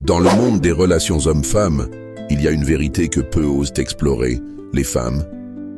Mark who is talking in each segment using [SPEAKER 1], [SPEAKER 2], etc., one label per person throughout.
[SPEAKER 1] Dans le monde des relations hommes-femmes, il y a une vérité que peu osent explorer. Les femmes,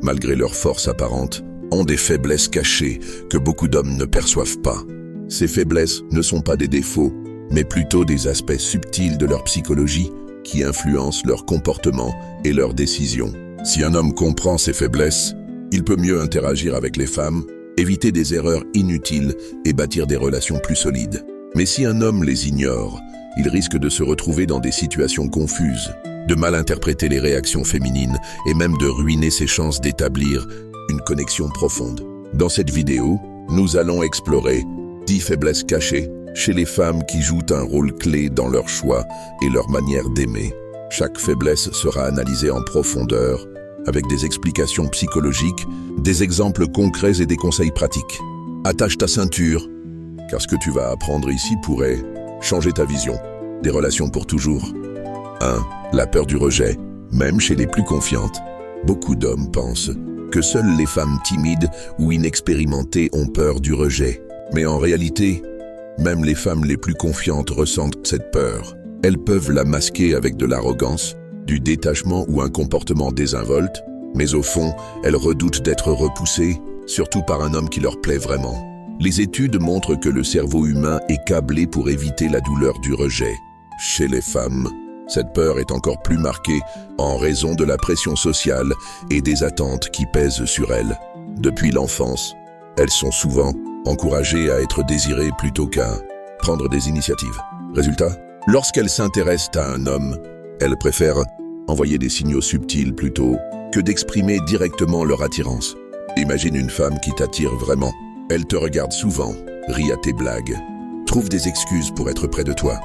[SPEAKER 1] malgré leur force apparente, ont des faiblesses cachées que beaucoup d'hommes ne perçoivent pas. Ces faiblesses ne sont pas des défauts, mais plutôt des aspects subtils de leur psychologie qui influencent leur comportement et leurs décisions. Si un homme comprend ses faiblesses, il peut mieux interagir avec les femmes, éviter des erreurs inutiles et bâtir des relations plus solides. Mais si un homme les ignore, il risque de se retrouver dans des situations confuses, de mal interpréter les réactions féminines et même de ruiner ses chances d'établir une connexion profonde. Dans cette vidéo, nous allons explorer 10 faiblesses cachées chez les femmes qui jouent un rôle clé dans leur choix et leur manière d'aimer. Chaque faiblesse sera analysée en profondeur, avec des explications psychologiques, des exemples concrets et des conseils pratiques. Attache ta ceinture, car ce que tu vas apprendre ici pourrait changer ta vision des relations pour toujours. 1. La peur du rejet, même chez les plus confiantes. Beaucoup d'hommes pensent que seules les femmes timides ou inexpérimentées ont peur du rejet. Mais en réalité, même les femmes les plus confiantes ressentent cette peur. Elles peuvent la masquer avec de l'arrogance, du détachement ou un comportement désinvolte, mais au fond, elles redoutent d'être repoussées, surtout par un homme qui leur plaît vraiment. Les études montrent que le cerveau humain est câblé pour éviter la douleur du rejet. Chez les femmes, cette peur est encore plus marquée en raison de la pression sociale et des attentes qui pèsent sur elles. Depuis l'enfance, elles sont souvent encouragées à être désirées plutôt qu'à prendre des initiatives. Résultat, lorsqu'elles s'intéressent à un homme, elles préfèrent envoyer des signaux subtils plutôt que d'exprimer directement leur attirance. Imagine une femme qui t'attire vraiment. Elle te regarde souvent, rit à tes blagues, trouve des excuses pour être près de toi,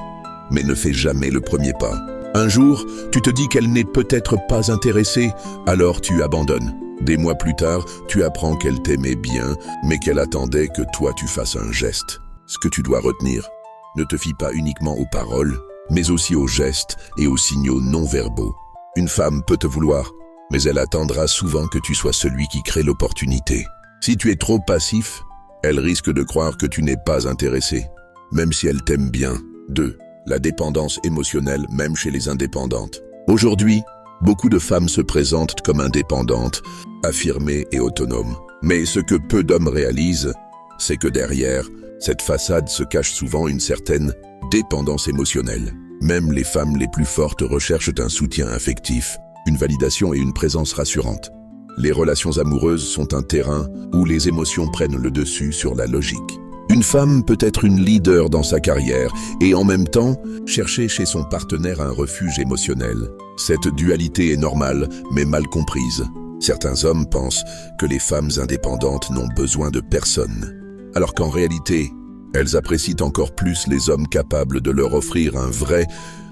[SPEAKER 1] mais ne fait jamais le premier pas. Un jour, tu te dis qu'elle n'est peut-être pas intéressée, alors tu abandonnes. Des mois plus tard, tu apprends qu'elle t'aimait bien, mais qu'elle attendait que toi tu fasses un geste. Ce que tu dois retenir, ne te fie pas uniquement aux paroles, mais aussi aux gestes et aux signaux non-verbaux. Une femme peut te vouloir, mais elle attendra souvent que tu sois celui qui crée l'opportunité. Si tu es trop passif, elle risque de croire que tu n'es pas intéressé, même si elle t'aime bien. 2. La dépendance émotionnelle, même chez les indépendantes. Aujourd'hui, beaucoup de femmes se présentent comme indépendantes, affirmées et autonomes. Mais ce que peu d'hommes réalisent, c'est que derrière, cette façade se cache souvent une certaine dépendance émotionnelle. Même les femmes les plus fortes recherchent un soutien affectif, une validation et une présence rassurante. Les relations amoureuses sont un terrain où les émotions prennent le dessus sur la logique. Une femme peut être une leader dans sa carrière et en même temps chercher chez son partenaire un refuge émotionnel. Cette dualité est normale mais mal comprise. Certains hommes pensent que les femmes indépendantes n'ont besoin de personne, alors qu'en réalité, elles apprécient encore plus les hommes capables de leur offrir un vrai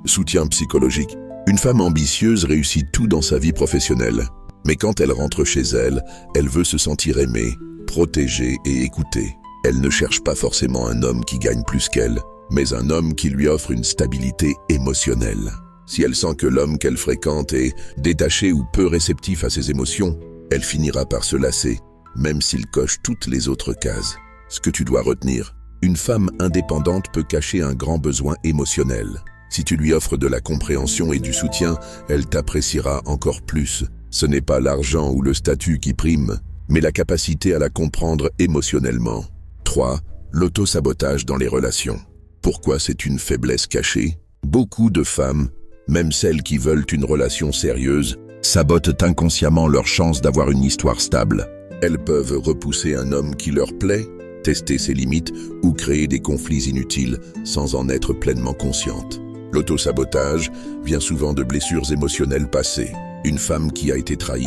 [SPEAKER 1] soutien psychologique. Une femme ambitieuse réussit tout dans sa vie professionnelle. Mais quand elle rentre chez elle, elle veut se sentir aimée, protégée et écoutée. Elle ne cherche pas forcément un homme qui gagne plus qu'elle, mais un homme qui lui offre une stabilité émotionnelle. Si elle sent que l'homme qu'elle fréquente est détaché ou peu réceptif à ses émotions, elle finira par se lasser, même s'il coche toutes les autres cases. Ce que tu dois retenir, une femme indépendante peut cacher un grand besoin émotionnel. Si tu lui offres de la compréhension et du soutien, elle t'appréciera encore plus. Ce n'est pas l'argent ou le statut qui prime, mais la capacité à la comprendre émotionnellement. 3. L'auto-sabotage dans les relations. Pourquoi c'est une faiblesse cachée? Beaucoup de femmes, même celles qui veulent une relation sérieuse, sabotent inconsciemment leur chance d'avoir une histoire stable. Elles peuvent repousser un homme qui leur plaît, tester ses limites ou créer des conflits inutiles sans en être pleinement conscientes. L'auto-sabotage vient souvent de blessures émotionnelles passées. Une femme qui a été trahie,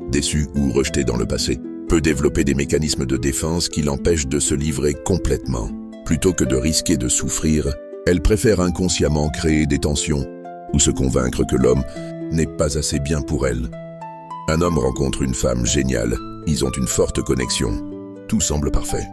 [SPEAKER 1] déçue ou rejetée dans le passé peut développer des mécanismes de défense qui l'empêchent de se livrer complètement. Plutôt que de risquer de souffrir, elle préfère inconsciemment créer des tensions ou se convaincre que l'homme n'est pas assez bien pour elle. Un homme rencontre une femme géniale, ils ont une forte connexion, tout semble parfait.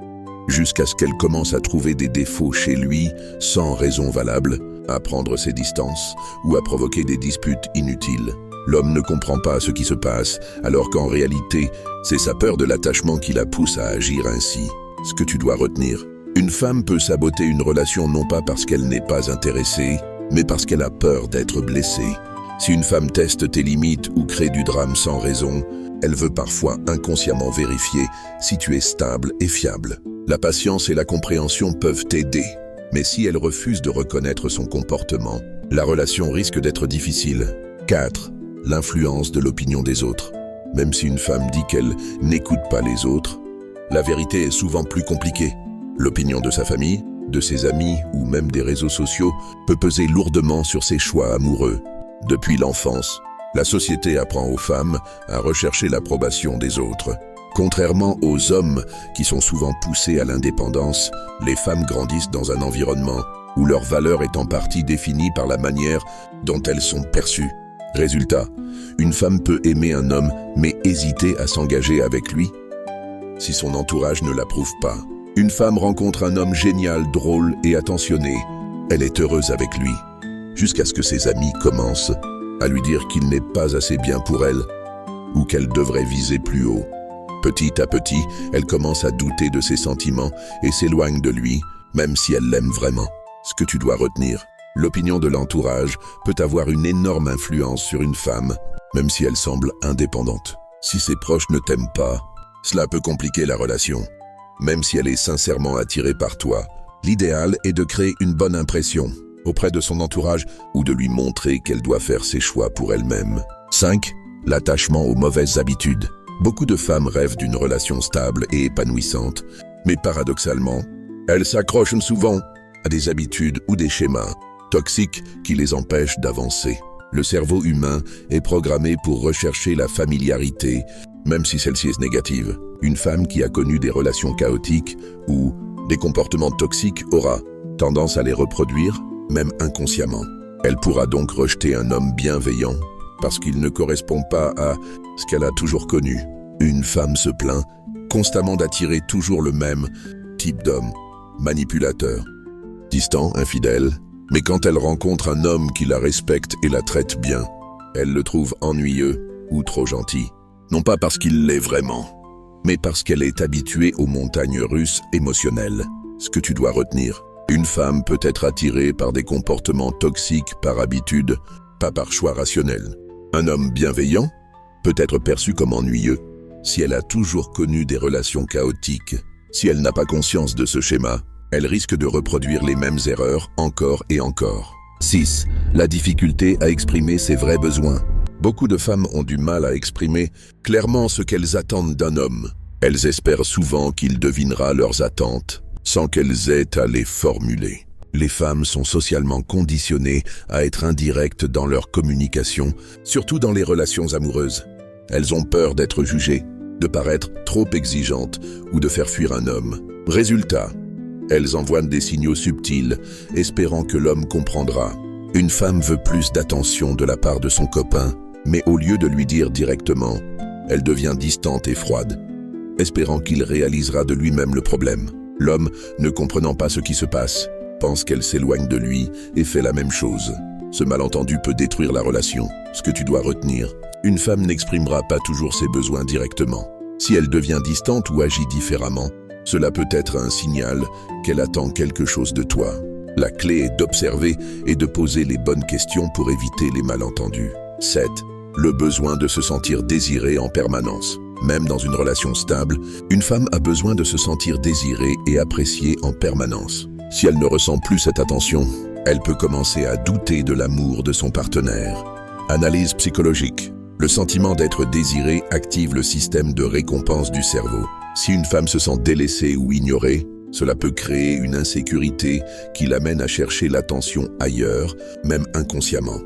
[SPEAKER 1] Jusqu'à ce qu'elle commence à trouver des défauts chez lui sans raison valable, à prendre ses distances ou à provoquer des disputes inutiles. L'homme ne comprend pas ce qui se passe, alors qu'en réalité, c'est sa peur de l'attachement qui la pousse à agir ainsi. Ce que tu dois retenir, une femme peut saboter une relation non pas parce qu'elle n'est pas intéressée, mais parce qu'elle a peur d'être blessée. Si une femme teste tes limites ou crée du drame sans raison, elle veut parfois inconsciemment vérifier si tu es stable et fiable. La patience et la compréhension peuvent t'aider, mais si elle refuse de reconnaître son comportement, la relation risque d'être difficile. 4. L'influence de l'opinion des autres. Même si une femme dit qu'elle n'écoute pas les autres, la vérité est souvent plus compliquée. L'opinion de sa famille, de ses amis ou même des réseaux sociaux peut peser lourdement sur ses choix amoureux. Depuis l'enfance, la société apprend aux femmes à rechercher l'approbation des autres. Contrairement aux hommes qui sont souvent poussés à l'indépendance, les femmes grandissent dans un environnement où leur valeur est en partie définie par la manière dont elles sont perçues. Résultat, une femme peut aimer un homme mais hésiter à s'engager avec lui si son entourage ne l'approuve pas. Une femme rencontre un homme génial, drôle et attentionné. Elle est heureuse avec lui, jusqu'à ce que ses amis commencent à lui dire qu'il n'est pas assez bien pour elle ou qu'elle devrait viser plus haut. Petit à petit, elle commence à douter de ses sentiments et s'éloigne de lui, même si elle l'aime vraiment. Ce que tu dois retenir, l'opinion de l'entourage peut avoir une énorme influence sur une femme, même si elle semble indépendante. Si ses proches ne t'aiment pas, cela peut compliquer la relation. Même si elle est sincèrement attirée par toi, l'idéal est de créer une bonne impression auprès de son entourage ou de lui montrer qu'elle doit faire ses choix pour elle-même. 5. L'attachement aux mauvaises habitudes. Beaucoup de femmes rêvent d'une relation stable et épanouissante, mais paradoxalement, elles s'accrochent souvent à des habitudes ou des schémas toxiques qui les empêchent d'avancer. Le cerveau humain est programmé pour rechercher la familiarité, même si celle-ci est négative. Une femme qui a connu des relations chaotiques ou des comportements toxiques aura tendance à les reproduire, même inconsciemment. Elle pourra donc rejeter un homme bienveillant parce qu'il ne correspond pas à ce qu'elle a toujours connu. Une femme se plaint constamment d'attirer toujours le même type d'homme, manipulateur, distant, infidèle, mais quand elle rencontre un homme qui la respecte et la traite bien, elle le trouve ennuyeux ou trop gentil. Non pas parce qu'il l'est vraiment, mais parce qu'elle est habituée aux montagnes russes émotionnelles. Ce que tu dois retenir, une femme peut être attirée par des comportements toxiques par habitude, pas par choix rationnel. Un homme bienveillant peut être perçu comme ennuyeux si elle a toujours connu des relations chaotiques. Si elle n'a pas conscience de ce schéma, elle risque de reproduire les mêmes erreurs encore et encore. 6. La difficulté à exprimer ses vrais besoins. Beaucoup de femmes ont du mal à exprimer clairement ce qu'elles attendent d'un homme. Elles espèrent souvent qu'il devinera leurs attentes, sans qu'elles aient à les formuler. Les femmes sont socialement conditionnées à être indirectes dans leur communication, surtout dans les relations amoureuses. Elles ont peur d'être jugées, de paraître trop exigeantes ou de faire fuir un homme. Résultat, elles envoient des signaux subtils, espérant que l'homme comprendra. Une femme veut plus d'attention de la part de son copain, mais au lieu de lui dire directement, elle devient distante et froide, espérant qu'il réalisera de lui-même le problème. L'homme, ne comprenant pas ce qui se passe, pense qu'elle s'éloigne de lui et fait la même chose. Ce malentendu peut détruire la relation. Ce que tu dois retenir, une femme n'exprimera pas toujours ses besoins directement. Si elle devient distante ou agit différemment, cela peut être un signal qu'elle attend quelque chose de toi. La clé est d'observer et de poser les bonnes questions pour éviter les malentendus. 7. Le besoin de se sentir désirée en permanence. Même dans une relation stable, une femme a besoin de se sentir désirée et appréciée en permanence. Si elle ne ressent plus cette attention, elle peut commencer à douter de l'amour de son partenaire. Analyse psychologique. Le sentiment d'être désirée active le système de récompense du cerveau. Si une femme se sent délaissée ou ignorée, cela peut créer une insécurité qui l'amène à chercher l'attention ailleurs, même inconsciemment.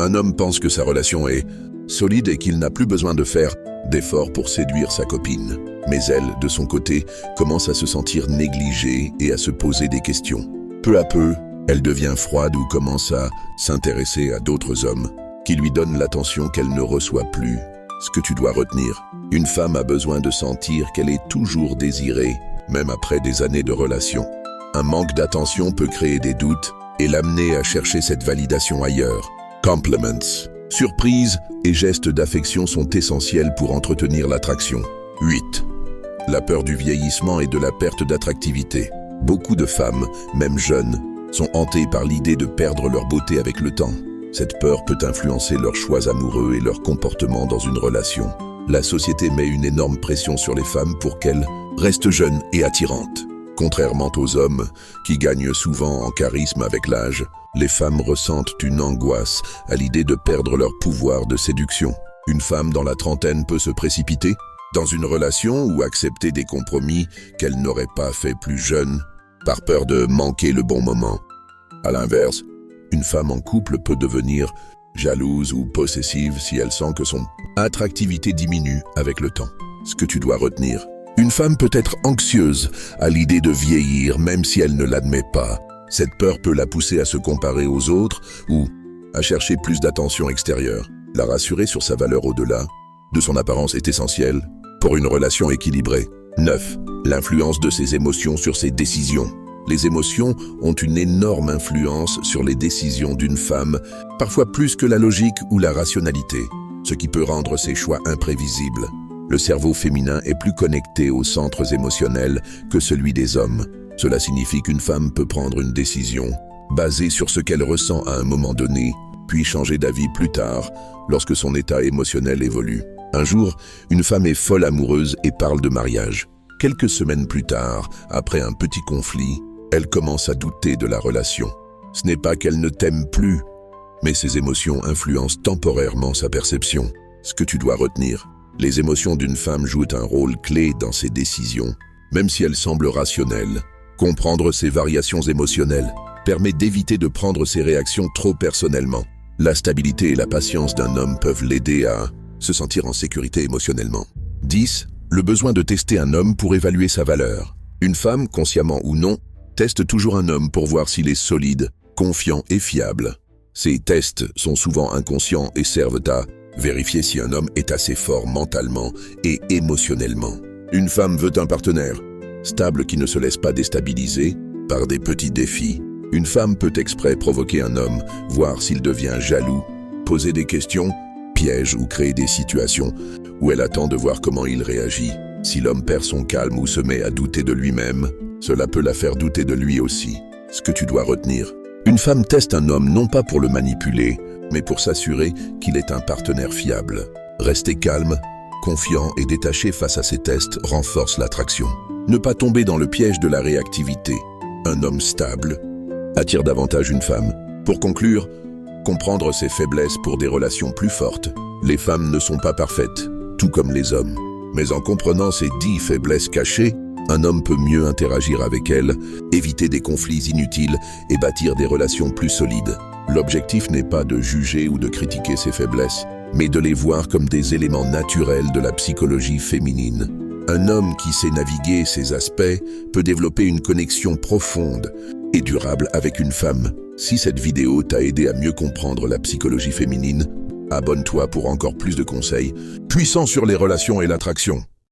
[SPEAKER 1] Un homme pense que sa relation est solide et qu'il n'a plus besoin de faire d'efforts pour séduire sa copine. Mais elle, de son côté, commence à se sentir négligée et à se poser des questions. Peu à peu, elle devient froide ou commence à s'intéresser à d'autres hommes qui lui donnent l'attention qu'elle ne reçoit plus. Ce que tu dois retenir, une femme a besoin de sentir qu'elle est toujours désirée, même après des années de relation. Un manque d'attention peut créer des doutes et l'amener à chercher cette validation ailleurs. Compliments. Surprises et gestes d'affection sont essentiels pour entretenir l'attraction. 8. La peur du vieillissement et de la perte d'attractivité. Beaucoup de femmes, même jeunes, sont hantés par l'idée de perdre leur beauté avec le temps. Cette peur peut influencer leurs choix amoureux et leur comportement dans une relation. La société met une énorme pression sur les femmes pour qu'elles restent jeunes et attirantes. Contrairement aux hommes, qui gagnent souvent en charisme avec l'âge, les femmes ressentent une angoisse à l'idée de perdre leur pouvoir de séduction. Une femme dans la trentaine peut se précipiter dans une relation ou accepter des compromis qu'elle n'aurait pas fait plus jeune, par peur de manquer le bon moment. À l'inverse, une femme en couple peut devenir jalouse ou possessive si elle sent que son attractivité diminue avec le temps. Ce que tu dois retenir: une femme peut être anxieuse à l'idée de vieillir même si elle ne l'admet pas. Cette peur peut la pousser à se comparer aux autres ou à chercher plus d'attention extérieure. La rassurer sur sa valeur au-delà de son apparence est essentielle pour une relation équilibrée. 9. L'influence de ses émotions sur ses décisions. Les émotions ont une énorme influence sur les décisions d'une femme, parfois plus que la logique ou la rationalité, ce qui peut rendre ses choix imprévisibles. Le cerveau féminin est plus connecté aux centres émotionnels que celui des hommes. Cela signifie qu'une femme peut prendre une décision basée sur ce qu'elle ressent à un moment donné, puis changer d'avis plus tard lorsque son état émotionnel évolue. Un jour, une femme est folle amoureuse et parle de mariage. Quelques semaines plus tard, après un petit conflit, elle commence à douter de la relation. Ce n'est pas qu'elle ne t'aime plus, mais ses émotions influencent temporairement sa perception. Ce que tu dois retenir: les émotions d'une femme jouent un rôle clé dans ses décisions, même si elles semblent rationnelles. Comprendre ces variations émotionnelles permet d'éviter de prendre ses réactions trop personnellement. La stabilité et la patience d'un homme peuvent l'aider à se sentir en sécurité émotionnellement. 10. Le besoin de tester un homme pour évaluer sa valeur. Une femme, consciemment ou non, teste toujours un homme pour voir s'il est solide, confiant et fiable. Ces tests sont souvent inconscients et servent à vérifier si un homme est assez fort mentalement et émotionnellement. Une femme veut un partenaire stable qui ne se laisse pas déstabiliser par des petits défis. Une femme peut exprès provoquer un homme, voir s'il devient jaloux, poser des questions, piège ou créer des situations où elle attend de voir comment il réagit. Si l'homme perd son calme ou se met à douter de lui-même, cela peut la faire douter de lui aussi. Ce que tu dois retenir: une femme teste un homme non pas pour le manipuler, mais pour s'assurer qu'il est un partenaire fiable. Rester calme, confiant et détaché face à ces tests renforce l'attraction. Ne pas tomber dans le piège de la réactivité. Un homme stable attire davantage une femme. Pour conclure, comprendre ses faiblesses pour des relations plus fortes. Les femmes ne sont pas parfaites, tout comme les hommes. Mais en comprenant ces 10 faiblesses cachées, un homme peut mieux interagir avec elles, éviter des conflits inutiles et bâtir des relations plus solides. L'objectif n'est pas de juger ou de critiquer ses faiblesses, mais de les voir comme des éléments naturels de la psychologie féminine. Un homme qui sait naviguer ces aspects peut développer une connexion profonde et durable avec une femme. Si cette vidéo t'a aidé à mieux comprendre la psychologie féminine, abonne-toi pour encore plus de conseils puissants sur les relations et l'attraction.